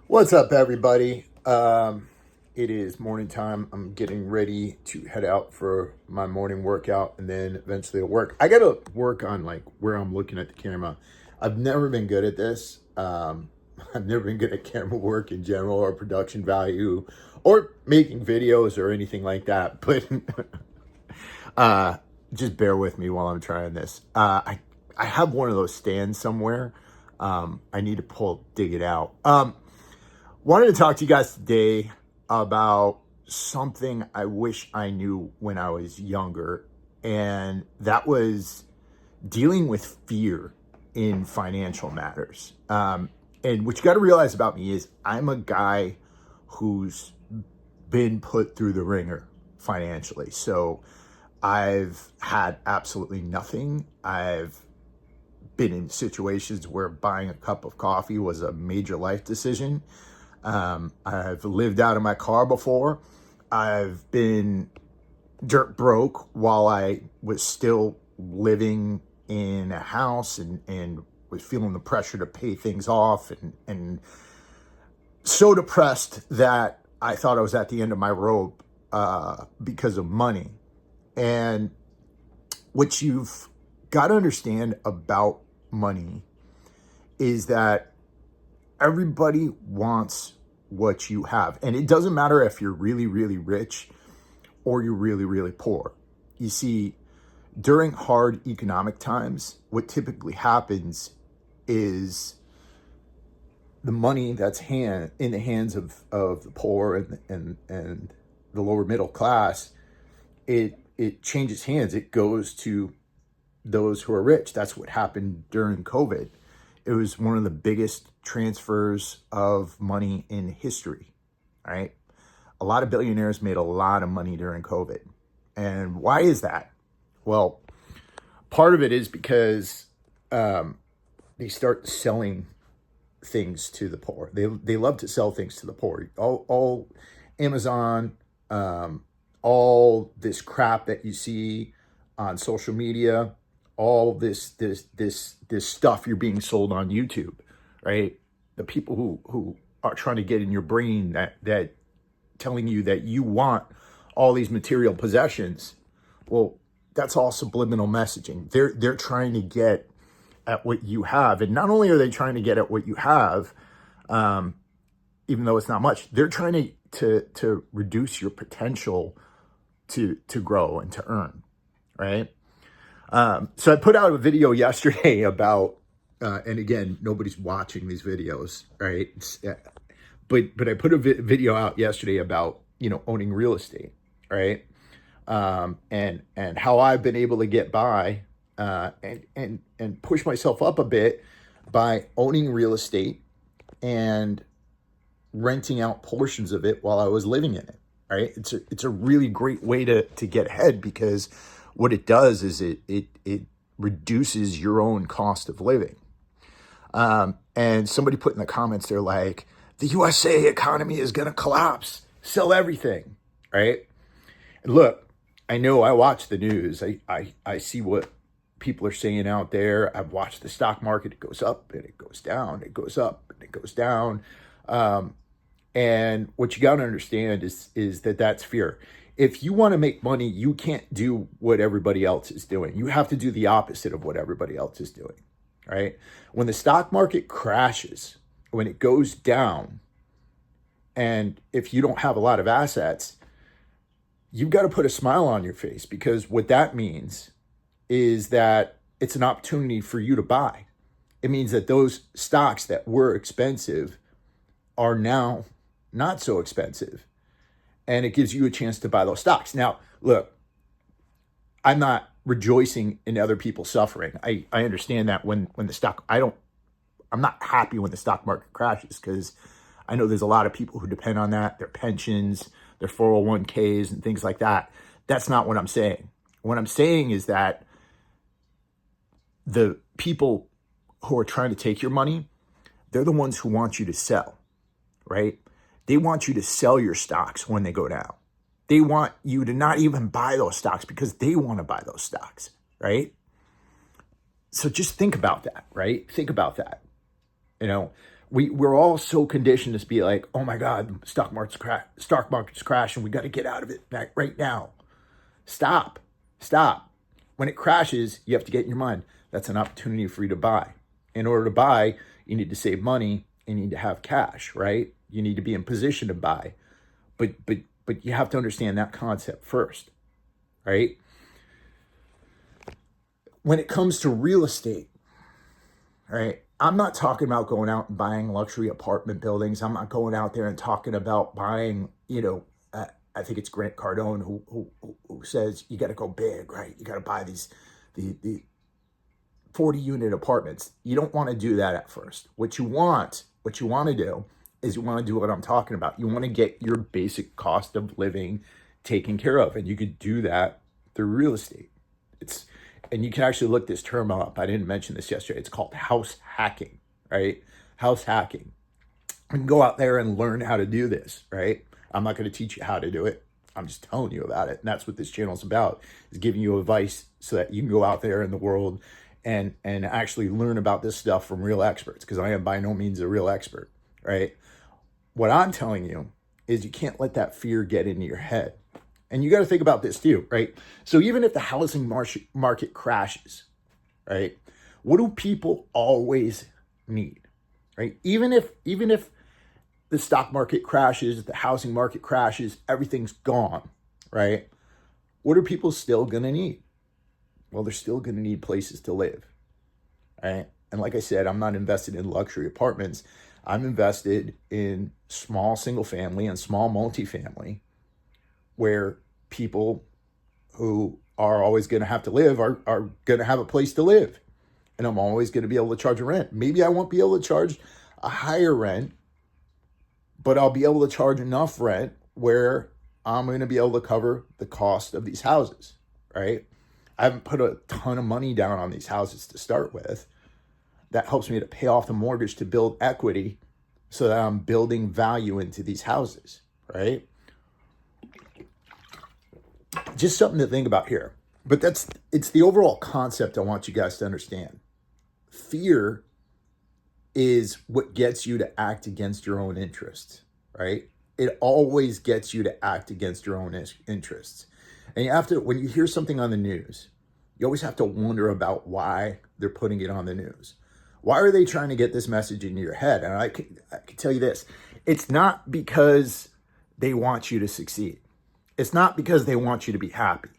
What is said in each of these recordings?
What's up, everybody? It is morning time. I'm getting ready to head out for my morning workout and then eventually to work. I gotta work on like where I'm looking at the camera. I've never been good at this. I've never been good at camera work in general or production value or making videos or anything like that. But uh, just bear with me while I'm trying this. I have one of those stands somewhere. I need to dig it out. Wanted to talk to you guys today about something I wish I knew when I was younger, and that was dealing with fear in financial matters. And what you got to realize about me is I'm a guy who's been put through the ringer financially. So I've had absolutely nothing. I've been in situations where buying a cup of coffee was a major life decision. I've lived out of my car before. I've been dirt broke while I was still living in a house and was feeling the pressure to pay things off and so depressed that I thought I was at the end of my rope because of money. And what you've got to understand about money is that everybody wants what you have. And it doesn't matter if you're really, really rich or you're really, really poor. You see, during hard economic times, what typically happens is the money that's in the hands of the poor and the lower middle class, it changes hands. It goes to those who are rich. That's what happened during COVID. It was one of the biggest transfers of money in history, right? A lot of billionaires made a lot of money during COVID. And why is that? Well, part of it is because they start selling things to the poor. They love to sell things to the poor. All Amazon, all this crap that you see on social media, all this stuff you're being sold on YouTube, right? The people who are trying to get in your brain that telling you that you want all these material possessions. Well, that's all subliminal messaging. They're trying to get at what you have, and not only are they trying to get at what you have, even though it's not much, they're trying to reduce your potential to grow and to earn, right? So I put out a video yesterday about, and again, nobody's watching these videos, right? But I put a video out yesterday about, owning real estate, right? And how I've been able to get by, and push myself up a bit by owning real estate and renting out portions of it while I was living in it, right? It's a really great way to get ahead, because what it does is it reduces your own cost of living. And somebody put in the comments, they're like, the USA economy is going to collapse. Sell everything, right? And look, I know I watch the news. I see what people are saying out there. I've watched the stock market. It goes up and it goes down. It goes up and it goes down. And what you got to understand is that that's fear. If you want to make money, you can't do what everybody else is doing. You have to do the opposite of what everybody else is doing, right? When the stock market crashes, when it goes down, and if you don't have a lot of assets, you've got to put a smile on your face, because what that means is that it's an opportunity for you to buy. It means that those stocks that were expensive are now not so expensive. And it gives you a chance to buy those stocks. Now, look, I'm not rejoicing in other people suffering. I understand that when the stock, I'm not happy when the stock market crashes, because I know there's a lot of people who depend on that, their pensions, their 401ks and things like that. That's not what I'm saying. What I'm saying is that the people who are trying to take your money, they're the ones who want you to sell, right? They want you to sell your stocks when they go down. They want you to not even buy those stocks because they want to buy those stocks, right? So just think about that, right? Think about that. We're all so conditioned to be like, oh my God, stock market's crashing. We got to get out of it right now. Stop. When it crashes, you have to get in your mind, that's an opportunity for you to buy. In order to buy, you need to save money, you need to have cash, right? You need to be in position to buy. But you have to understand that concept first, right? When it comes to real estate, right? I'm not talking about going out and buying luxury apartment buildings. I'm not going out there and talking about buying, I think it's Grant Cardone who says you got to go big, right? You got to buy the 40 unit apartments. You don't want to do that at first. What you want to do is you want to do what I'm talking about. You want to get your basic cost of living taken care of. And you could do that through real estate. And you can actually look this term up. I didn't mention this yesterday. It's called house hacking, right? House hacking. You can go out there and learn how to do this, right? I'm not going to teach you how to do it. I'm just telling you about it. And that's what this channel is about, is giving you advice so that you can go out there in the world and actually learn about this stuff from real experts, because I am by no means a real expert, right? What I'm telling you is you can't let that fear get into your head. And you got to think about this too, right? So even if the housing market crashes, right? What do people always need, right? Even if the stock market crashes, the housing market crashes, everything's gone, right? What are people still going to need? Well, they're still going to need places to live, right? And like I said, I'm not invested in luxury apartments. I'm invested in small single family and small multifamily, where people who are always going to have to live are going to have a place to live. And I'm always going to be able to charge a rent. Maybe I won't be able to charge a higher rent, but I'll be able to charge enough rent where I'm going to be able to cover the cost of these houses, right? I haven't put a ton of money down on these houses to start with. That helps me to pay off the mortgage to build equity so that I'm building value into these houses, right? Just something to think about here. But it's the overall concept I want you guys to understand. Fear is what gets you to act against your own interests, right? It always gets you to act against your own interests. And you have to, when you hear something on the news, you always have to wonder about why they're putting it on the news. Why are they trying to get this message into your head? And I can tell you this, it's not because they want you to succeed. It's not because they want you to be happy.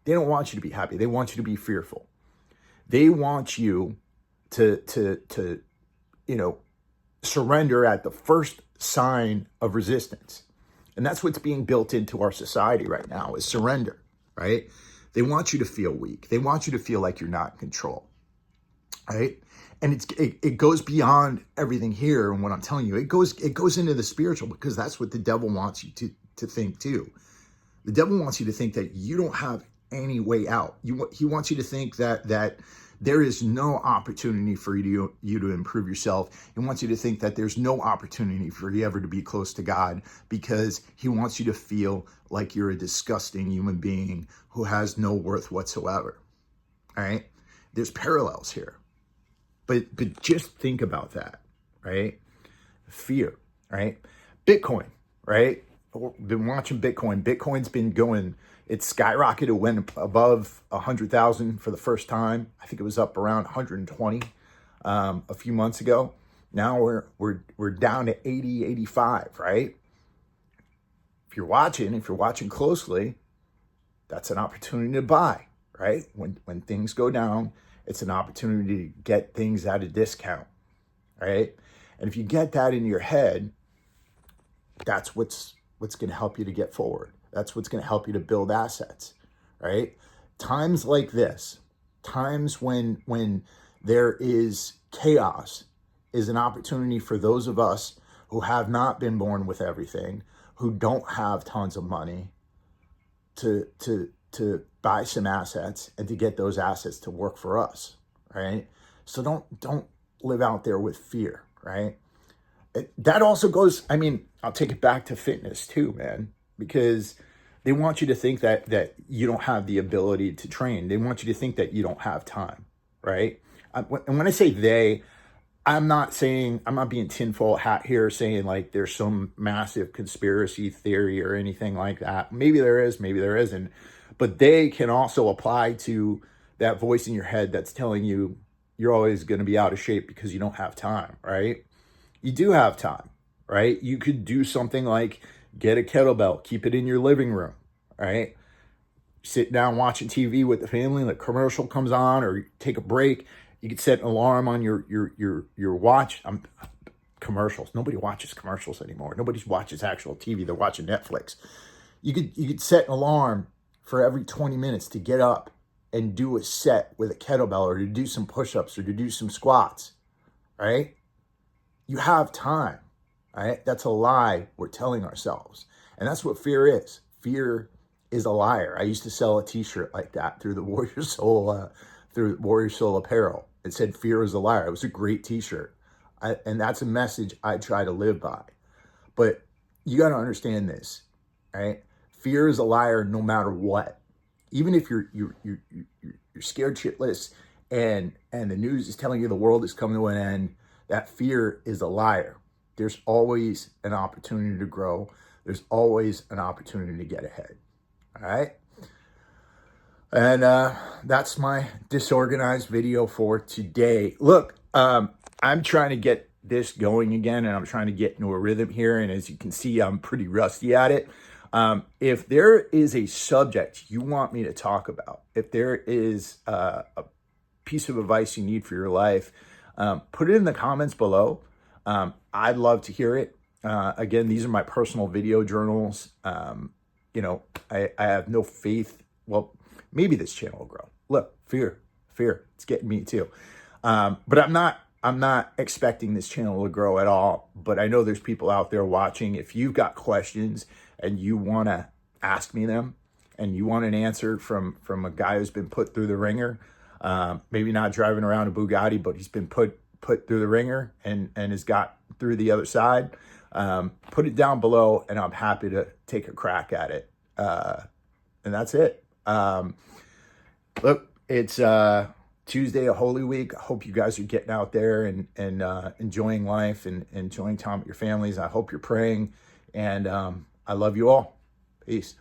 They don't want you to be happy. They want you to be fearful. They want you to surrender at the first sign of resistance. And that's what's being built into our society right now, is surrender, right? They want you to feel weak. They want you to feel like you're not in control, right? And it goes beyond everything here. And what I'm telling you, it goes into the spiritual, because that's what the devil wants you to think too. The devil wants you to think that you don't have any way out. He wants you to think that there is no opportunity for you to improve yourself. He wants you to think that there's no opportunity for you ever to be close to God, because he wants you to feel like you're a disgusting human being who has no worth whatsoever. All right? There's parallels here. But just think about that, right? Fear, right? Bitcoin, right? Been watching Bitcoin. Bitcoin's been going, it skyrocketed. It went above 100,000 for the first time. I think it was up around 120 a few months ago. Now we're down to 80, 85, right? If you're watching closely, that's an opportunity to buy, right? When things go down, it's an opportunity to get things at a discount, right? And if you get that in your head, that's what's going to help you to get forward. That's what's going to help you to build assets, right? Times like this, times when there is chaos, is an opportunity for those of us who have not been born with everything, who don't have tons of money, to buy some assets and to get those assets to work for us, right? So don't live out there with fear, right? That also goes, I'll take it back to fitness too, man, because they want you to think that you don't have the ability to train. They want you to think that you don't have time, right? And when I say they, I'm not being tinfoil hat here saying like there's some massive conspiracy theory or anything like that. Maybe there is, maybe there isn't. But they can also apply to that voice in your head that's telling you you're always going to be out of shape because you don't have time, right? You do have time, right? You could do something like get a kettlebell, keep it in your living room, right? Sit down watching TV with the family, the commercial comes on, or take a break. You could set an alarm on your watch. Commercials. Nobody watches commercials anymore. Nobody watches actual TV. They're watching Netflix. You could set an alarm for every 20 minutes to get up and do a set with a kettlebell, or to do some push-ups, or to do some squats, right? You have time, right? That's a lie we're telling ourselves. And that's what fear is. Fear is a liar. I used to sell a t-shirt like that through the Warrior Soul apparel. It said fear is a liar. It was a great t-shirt. And that's a message I try to live by. But you got to understand this, right? Fear is a liar no matter what. Even if you're scared shitless and the news is telling you the world is coming to an end, that fear is a liar. There's always an opportunity to grow. There's always an opportunity to get ahead. All right. And that's my disorganized video for today. Look, I'm trying to get this going again, and I'm trying to get into a rhythm here. And as you can see, I'm pretty rusty at it. If there is a subject you want me to talk about, if there is a piece of advice you need for your life, put it in the comments below. I'd love to hear it. Again, these are my personal video journals. I have no faith. Well, maybe this channel will grow. Look, fear, it's getting me too. But I'm not expecting this channel to grow at all, but I know there's people out there watching. If you've got questions and you want to ask me them, and you want an answer from a guy who's been put through the ringer, maybe not driving around a Bugatti, but he's been put through the ringer and has got through the other side, put it down below, and I'm happy to take a crack at it. And that's it. Look, it's Tuesday of Holy Week. I hope you guys are getting out there and enjoying life and enjoying time with your families. I hope you're praying, and I love you all. Peace.